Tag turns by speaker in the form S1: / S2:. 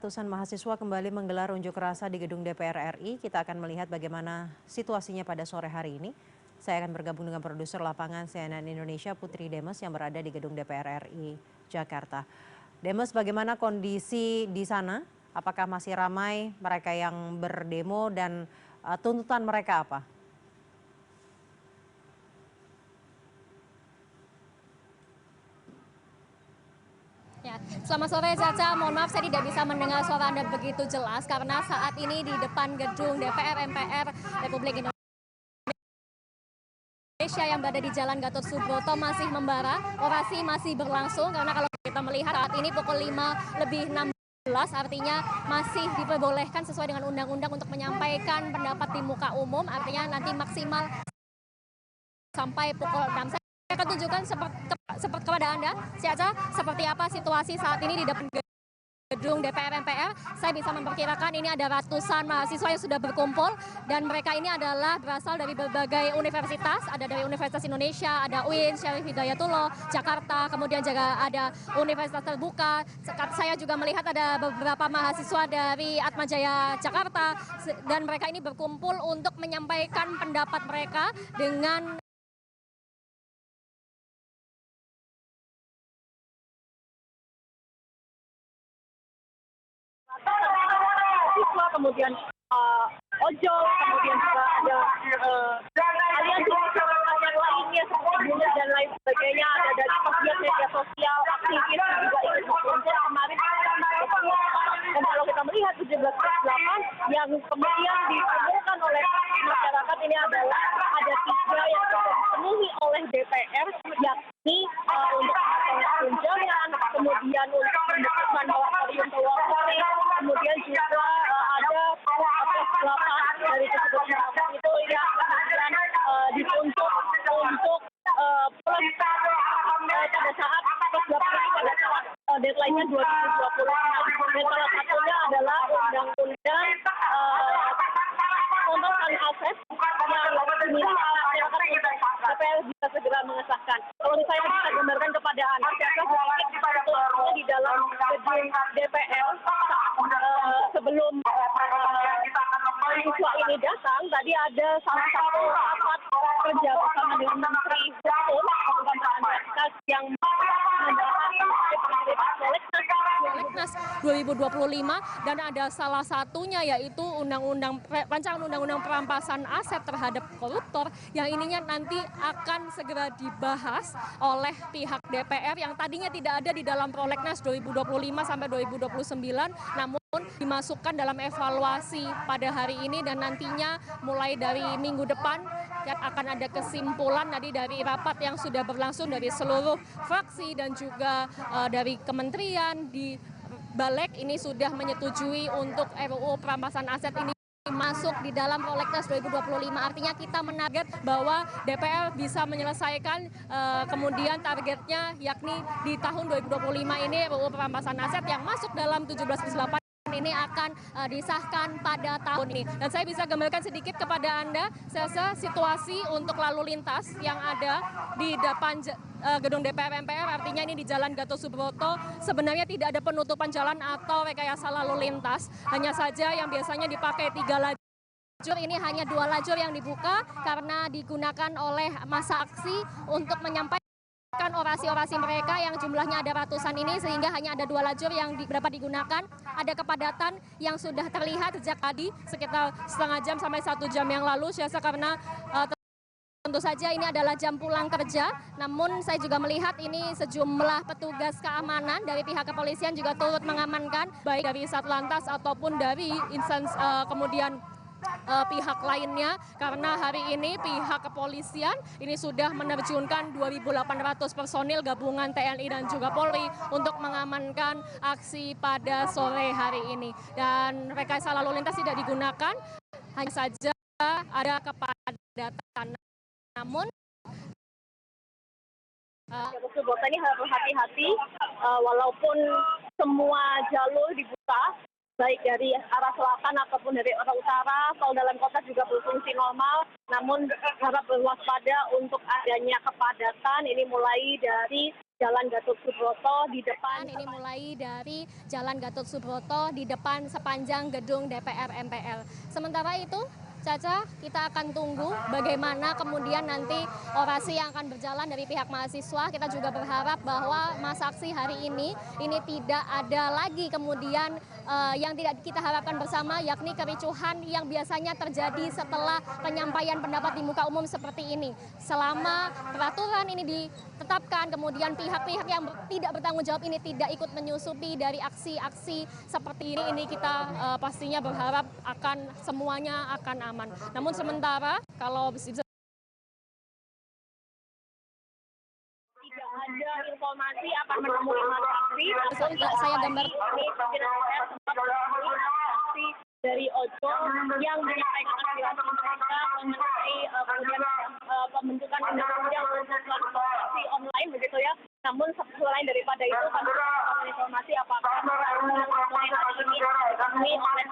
S1: Ratusan mahasiswa kembali menggelar unjuk rasa di gedung DPR RI. Kita akan melihat bagaimana situasinya pada sore hari ini. Saya akan bergabung dengan produser lapangan CNN Indonesia Putri Demes yang berada di gedung DPR RI Jakarta. Demes, bagaimana kondisi di sana? Apakah masih ramai mereka yang berdemo dan tuntutan mereka apa?
S2: Ya, selamat sore Caca, mohon maaf saya tidak bisa mendengar suara Anda begitu jelas karena saat ini di depan gedung DPR MPR Republik Indonesia yang berada di Jalan Gatot Subroto masih membara, orasi masih berlangsung karena kalau kita melihat saat ini pukul 5:16 artinya masih diperbolehkan sesuai dengan undang-undang untuk menyampaikan pendapat di muka umum, artinya nanti maksimal sampai pukul 6. Saya akan tunjukkan seperti kepada Anda, Caca, seperti apa situasi saat ini di depan gedung DPR MPR. Saya bisa memperkirakan ini ada ratusan mahasiswa yang sudah berkumpul dan mereka ini adalah berasal dari berbagai universitas, ada dari Universitas Indonesia, ada UIN, Syarif Hidayatullah, Jakarta, kemudian juga ada Universitas Terbuka. Saya juga melihat ada beberapa mahasiswa dari Atmajaya Jakarta dan mereka ini berkumpul untuk menyampaikan pendapat mereka dengan
S3: siswa, kemudian ojol, kemudian juga ada aliansi masyarakat yang lainnya seperti buruh dan lain sebagainya, ada dari pegiat media sosial, aktivis juga ikut berkumpul kemarin. Dan kalau kita melihat 17/8 yang kemudian ditemukan oleh masyarakat ini adalah ada 3 yang sudah dipenuhi oleh DPR, yakni untuk tunjangan, kemudian untuk pembentukan moratorium keuangan, kemudian juga ada +8 dari tersebut itu yang kemudian dituntut untuk plus pada saat +8 ini pada saat deadline-nya 2020. Dan salah satunya adalah undang-undang pembebasan aset yang diminta masyarakat untuk DPR bisa segera mengesahkan. Kalau misalnya bisa gambarkan kepada Anda, sedikit di dalam gedung DPR sebelum mahasiswa ini datang, tadi ada salah satu rapat kerja bersama dengan Menteri Hukum yang membahas
S2: Prolegnas 2025 dan ada salah satunya yaitu rancangan undang-undang perampasan aset terhadap koruptor yang ininya nanti akan segera dibahas oleh pihak DPR yang tadinya tidak ada di dalam Prolegnas 2025 sampai 2029 namun dimasukkan dalam evaluasi pada hari ini dan nantinya mulai dari minggu depan akan ada kesimpulan tadi dari rapat yang sudah berlangsung dari seluruh fraksi dan juga dari kementerian di Balek ini sudah menyetujui untuk RUU perampasan aset ini masuk di dalam Prolegnas 2025. Artinya kita menarget bahwa DPR bisa menyelesaikan kemudian targetnya yakni di tahun 2025 ini RUU perampasan aset yang masuk dalam 17/8 ini akan disahkan pada tahun ini. Dan saya bisa gambarkan sedikit kepada Anda, situasi untuk lalu lintas yang ada di depan gedung DPR MPR, artinya ini di Jalan Gatot Subroto, sebenarnya tidak ada penutupan jalan atau rekayasa lalu lintas. Hanya saja yang biasanya dipakai 3 lajur, ini hanya 2 lajur yang dibuka karena digunakan oleh massa aksi untuk menyampaikan orasi-orasi mereka yang jumlahnya ada ratusan ini sehingga hanya ada 2 lajur yang dapat digunakan. Ada kepadatan yang sudah terlihat sejak tadi sekitar setengah jam sampai 1 jam yang lalu karena tentu saja ini adalah jam pulang kerja, namun saya juga melihat ini sejumlah petugas keamanan dari pihak kepolisian juga turut mengamankan baik dari Satlantas ataupun dari instansi kemudian pihak lainnya karena hari ini pihak kepolisian ini sudah menerjunkan 2.800 personil gabungan TNI dan juga Polri untuk mengamankan aksi pada sore hari ini dan rekayasa lalu lintas tidak digunakan, hanya saja ada kepadatan. Namun
S3: ini harus hati-hati walaupun semua jalur dibuka, baik dari arah selatan ataupun dari arah utara. Tol dalam kota juga berfungsi normal, namun harap berwaspada untuk adanya kepadatan. Ini mulai dari Jalan Gatot Subroto di depan.
S2: Ini mulai dari Jalan Gatot Subroto di depan sepanjang gedung DPR MPR. Sementara itu, Caca, kita akan tunggu bagaimana kemudian nanti orasi yang akan berjalan dari pihak mahasiswa. Kita juga berharap bahwa masa aksi hari ini tidak ada lagi kemudian yang tidak kita harapkan bersama, yakni kericuhan yang biasanya terjadi setelah penyampaian pendapat di muka umum seperti ini. Selama peraturan ini ditetapkan, kemudian pihak-pihak yang tidak bertanggung jawab ini tidak ikut menyusupi dari aksi-aksi seperti ini kita pastinya berharap akan semuanya akan aman. Namun sementara kalau bisa
S3: Tidak ada informasi akan menemui masa aksi.
S2: saya gambar
S3: aksi dari ojol yang menyampaikan aspirasi mereka mengenai kemudian pembentukan undang-undang untuk transportasi online begitu ya. Namun selain daripada itu kami mendapatkan informasi apakah undang-undang online hari ini dipenuhi oleh